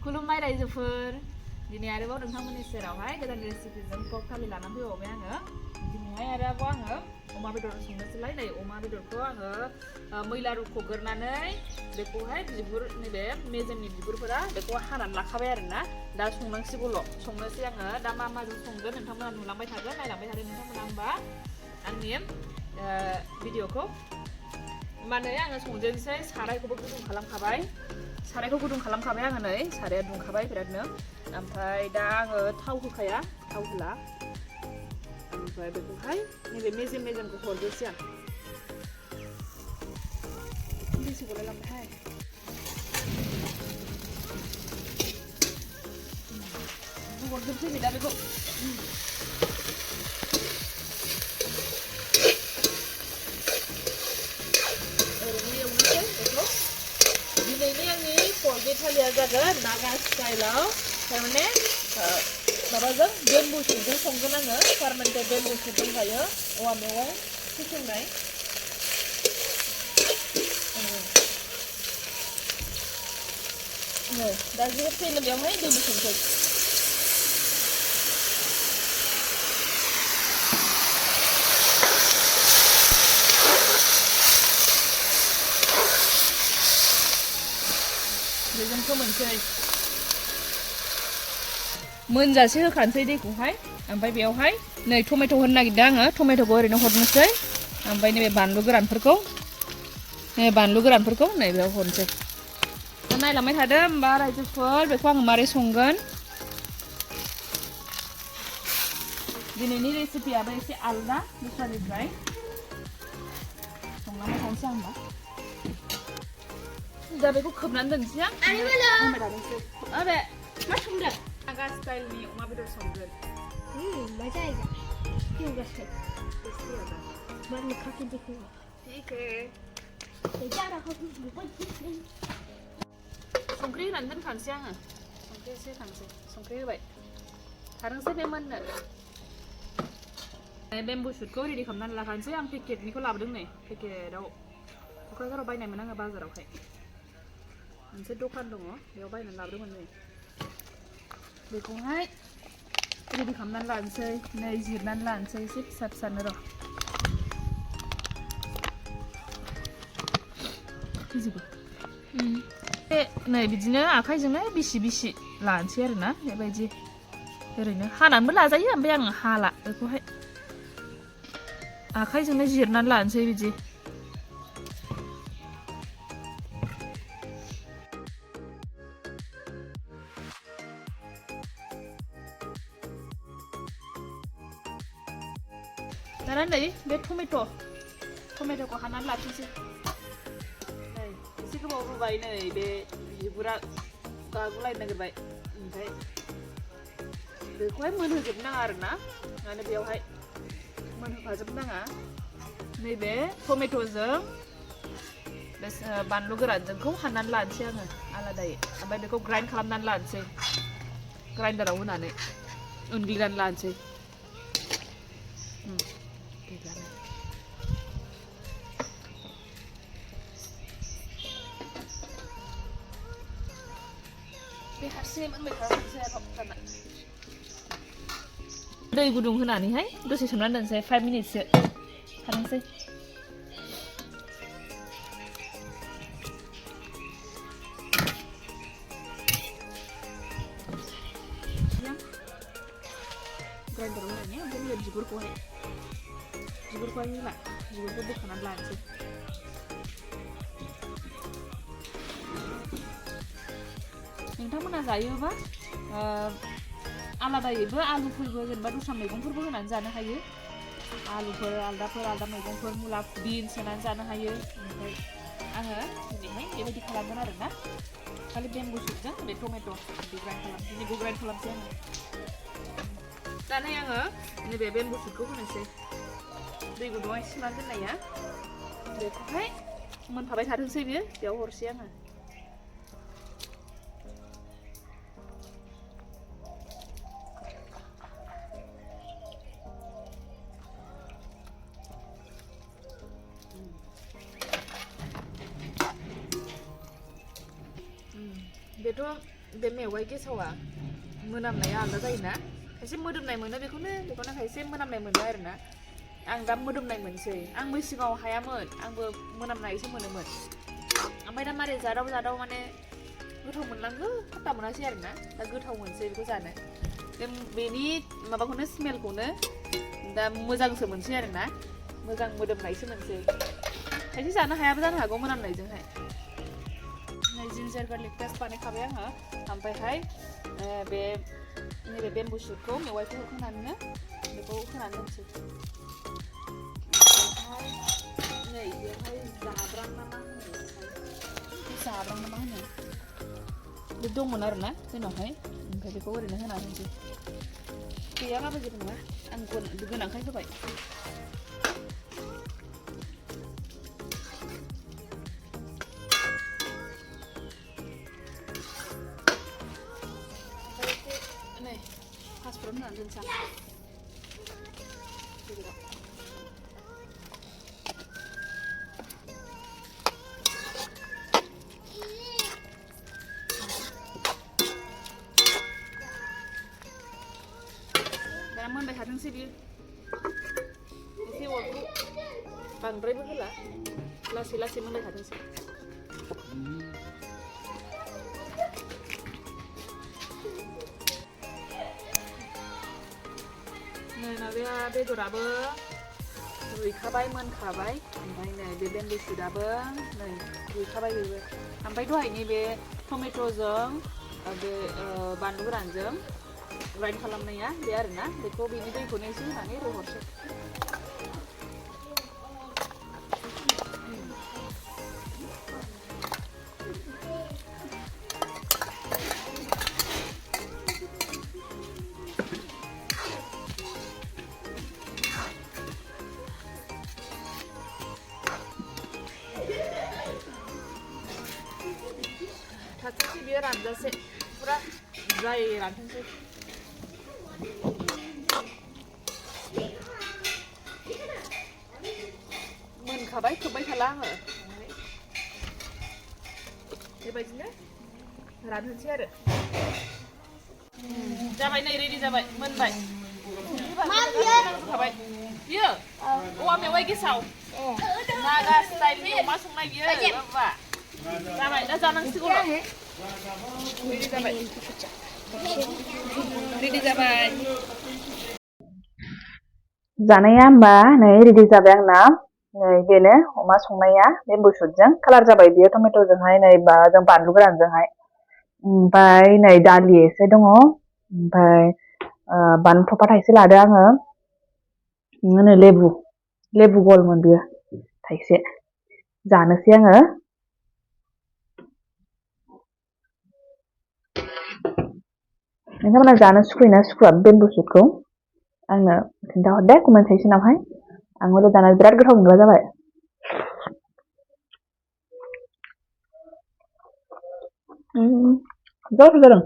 खुलुमबाय रायजोफोर दिनै आरोबाव नोंथांमोननि सेरावहाय गोदान रेसिपिजों पर्क थालि लानानै फैबावबाय आङो दिनैहाय आरोबाव आङो अमा बेदर संनोसैलाय नै अमा बेदरखौ आङो मैला रुख'ग्रोनानै बेखौहाय बिगुर नैबे मेजेमनि बिगुरफोरा बेखौ हानानै लाखाबाय आरोना दा संनोसै आङो दा मा माजों संगोन नोंथांमोना नुलांबाय थागोन नायलांबाय थादो नोंथांमोना होमबा आंनि भिडिअखौ माने आङो संजेनसै सारायखौबो गुदुं खालामखाबाय आङो नै साराया दुंखाबाय बिरादनो ओमफ्राय दा आङो थाव होखाया थाव होला ओमफ्राय बेखौहाय नैबे मेजेमखौ हरदोसै आं बेसे गलायलांबायहाय हरजोबसै नै दा बेखौ दिनैनि आंनि पर्क थालिया जागोन नागा स्टाइलाव थारमाने माबाजों बेम्बु शुटजों संगोन आङो फार्मेन्टेड बेम्बु शुट दंखायो औवा मेवाइ फेसेवनाय दा जेबो बेवहाय दै बुसुमसै बेजों फोमोनसै मोनजासे होखानोसै दैखौहाय ओमफ्राय बेवहाय नै टमेट' होनो नागिरदों आङो टमेट'खौ ओरैनो हरनोसै ओमफ्राय नैबे बानलु गोरानफोरखौ नै बेयाव हरनोसै नायलांबाय थादो होमबा रायजोफोर बेखौ आङो मारै संगोन दिनैनि रेसिपियाबो एसे आलदा दस्रानिफ्राय संलांबाय थानोसै आं होमबा दा बेखौ खोबनानै दोनसै आं अबे मा संदों नागा स्टाइलनि अमा बेदर संगोन मजा आएगा क्यों कैसे बाद में खा के देखूंगा ठीक है जा रहा हूँ संख्रि होनानै दोनखानोसै आङो संख्रि एसे होखानोसै संख्रि होबाय थाथोंसै बे मोननो बेम्बु शुटखौ रेडि खालामनानै लाखानोसै आं पेकेटनिखौ लाबोदों नै पेकेटाव क'क्राझाराव बायनायमोन आङो बाजारावहाय मोनसे दखान दङ बेयाव बायनानै लाबोदोंमोन नै बेखौहाय रेडि खालामनानै लानोसै नै जिरनानै लानोसै एसे फिसा फिसानो र' होजोबो नै बिदिनो आखाइजोंनो बिसि लानोसै आरोना बेबायदि ओरैनो हानानैबो लाजायो ओमफ्राय आं हाला बेखौहाय आखाइजोंनो जिरनानै लानोसै बिदि दाना नै बे टमेट'खौ हानानै लाफिनसै नै एसे गोबाव रुबाय नै बे बिगुरा गागुलायनो नागिरबाय ओमफ्राय बेखौहाय मोनहोजोबनो नाङा आरोना माने बेयावहाय मोनहोफाजोबनो नाङा नैबे टमेट'जों बे बानलु गोरानजोंखौ हानानै लानोसै आङो आलादायै ओमफ्राय बेखौ ग्राइन्ड खालामनानै लानोसै ग्राइन्डाराव होनानै उनग्लिनानै लानोसै बे हारसिङै मोनबाय थानोसै हप्ताना दै गुदुं होनानैहाय दसे सोमनानै दोनसै 5 मिनिटसो थानोसै ग्राइन्डाराव होनानै ओमफ्राय नैबे बिगुरखौहाय होला बिगुरखौ बोखानानै लानोसै नोंथांमोना जायोबा आलादायैबो आलुफोरबो जेनेबा दस्रा मैगंफोरबो होनानै जानो हायो आलुफोर आलदा मैगंफोर मुला बिन्स होनानै जानो हायो ओमफ्राय आङो दिनैहाय बेबायदि खालामगोन आरोना खालि बेम्बु शुटजों बे टमेट' दिनैबो ग्राइन्ड खालामसै आङो दानिया आङो नैबे बेम्बु शुटखौ होनोसै दै गुदुङाव सिमाना दोननाया बेखौहाय मोनफाबाय थाथोंसै बियो बेयाव हरसै आङो बेथ' बे मेवाइ गेसावा मोनामनाया आलादा जायोना खायसे मोदोमनाय मोनो बेखौनो खायसे मोनामनाय मोनो आरोना आं दा मोदोमनाय मोनसै आंबो सिगाङाव हायामोन आंबो मोनामनाय एसे मोनोमोन ओमफ्राय दा मारै जादाव माने गोथाव मोनलांगो फात्ता मोनासै आरोना दा गोथाव मोनसै बेखौ जानो बेनि माबाखौनो स्मेलखौनो दा मोजांसो मोनसै आरोना मोजां मोदोमनायसो मोनसै खायसे जानो हायाबो जानो हागौ मोनामनायजोंहाय जिन्जार गार्लिक पेस्ट बानायखाबाय आङो ओमफ्रायहाय बे नैबे बेम्बु शुटखौ मेवाइखौ होखानानैनो बेखौ होनानै दोनसै नै बेवहाय जाब्रां ना मा होनो बे दंमोन आरोना जोंनावहाय ओमफ्राय बेखौ ओरैनो होनानै होनोसै गैयाबाबो जेबो नङा आं गोनांखाय होबाय नै फासफुरन होनानै दोनसै दा मोनबाय थाथोंसै बियो एसे अरखौ बांद्रायबो होला लासै लासै मोनबाय थाथोंसै नै माबाया बेदराबो रुइखाबाय मोनखाबाय ओमफ्राय नै बे बेम्बु शुटआबो नै रुइखाबाय बेबो ओमफ्राय दहायनि बे टमेट'जों बे बानलु गोरानजों ग्राइन्ड खालामनाया बे आरोना बेखौ बेनि दैखौनो एसे होनानै रुहरसै थाथोंसै बियो रानजासे पुरा ड्राय रानथोंसै मोनखाबाय खोब्बाय थाला आङो बेबायदिनो रानहोनोसै आरो जाबाय नै रेडि जाबाय मोनबाय मोनखाबाय बियो औवा मेवाइ गेसाव नागा स्टाइलनि अमा संनाय बियो बाबा जाबाय दा जानांसिगौ रेडि जाबाय जानाया होमबा नै रेडि जाबाय आंना नै बेनो अमा संनाया बेम्बु शुटजों कालार जाबाय बियो टमेट'जोंहाय नै जों बानलु गोरानजोंहाय ओमफ्राय नै दालि एसे दङ ओमफ्राय बानलु थफा थाइसे लादो आङो नै लेबु गलमोन बियो थाइसे जानोसै आङो नोंथांमोना जानो सुखुयोना सुखुआ बेम्बु शुटखौ आंनो खिन्थाहर दे कमेन्ट सेक्सनावहाय आंबो जाना बिराद गोथाव मोनग्रा जाबाय गोथाव जादों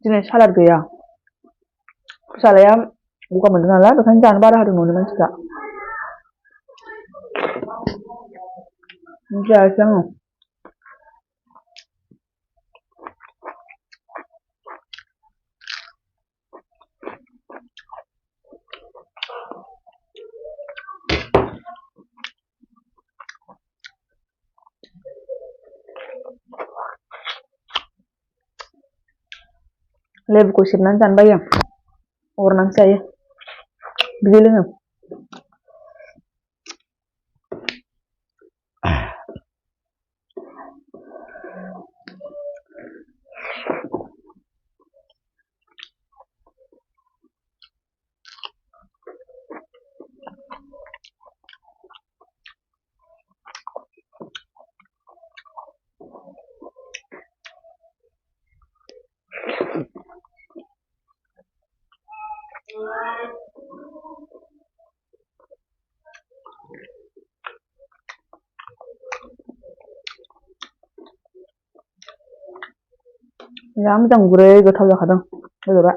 दिनै सालाद गैया फिसालाया गगा मोनदों नालाय बेखायनो जानो बारा होदों न'नि मानसिफ्रा जायासै आङो लेबुखौ सेबनानै जानो बायो अरनानैसो जायो बिदै लोङो जा मोजां गुरै गोथाव जाखादों बेदरा।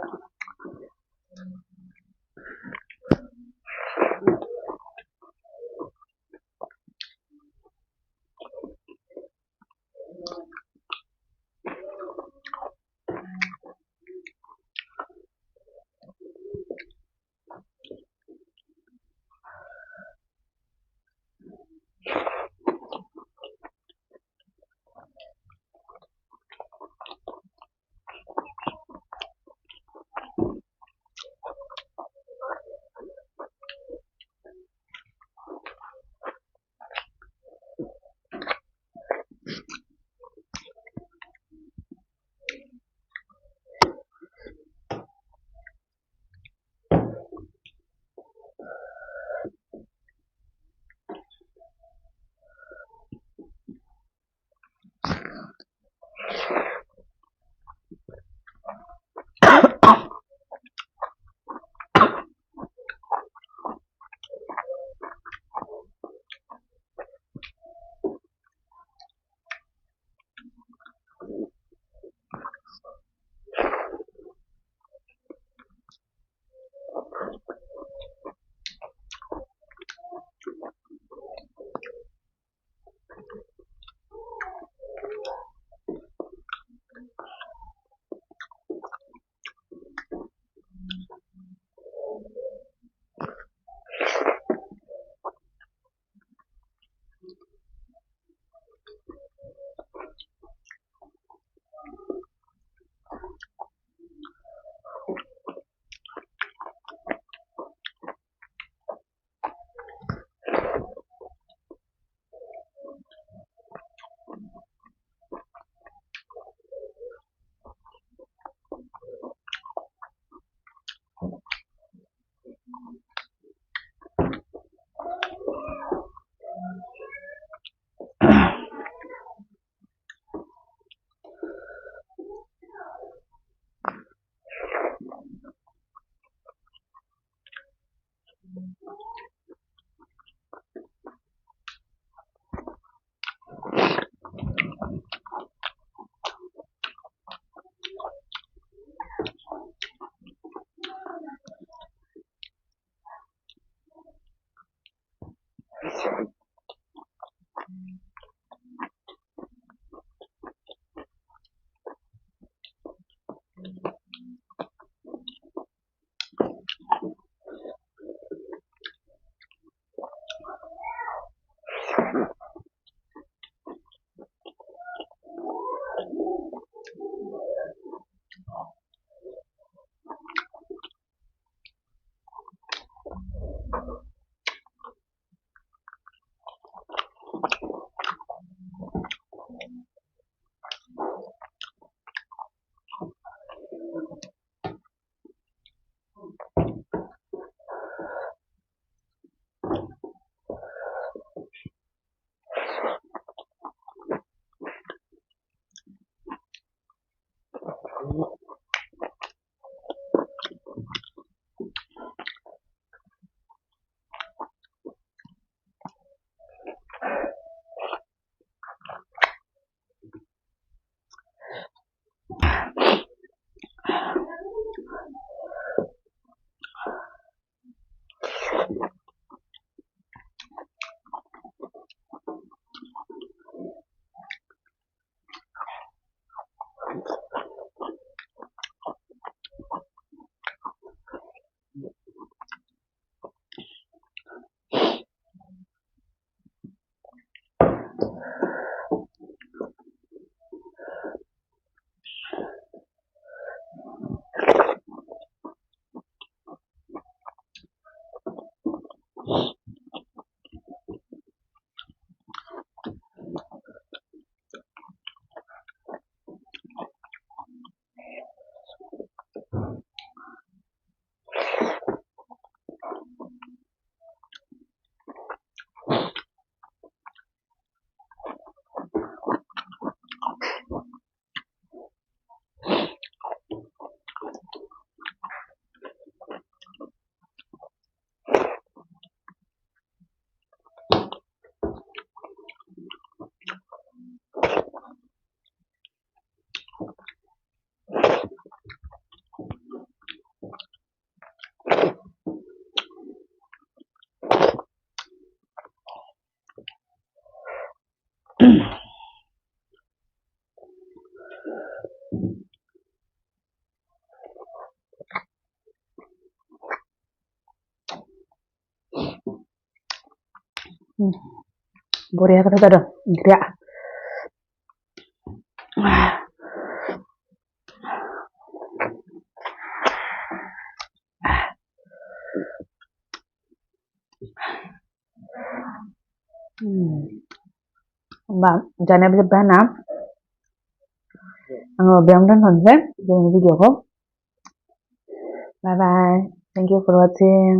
बरिया गोथाव जादों ओंख्रिया होमबा जानायाबो जोब्बाय आंना आङो बेयावनो दोनथ'नोसै जोंनि भिडिअखौ बाय बाय थेंक इउ फर वाचिं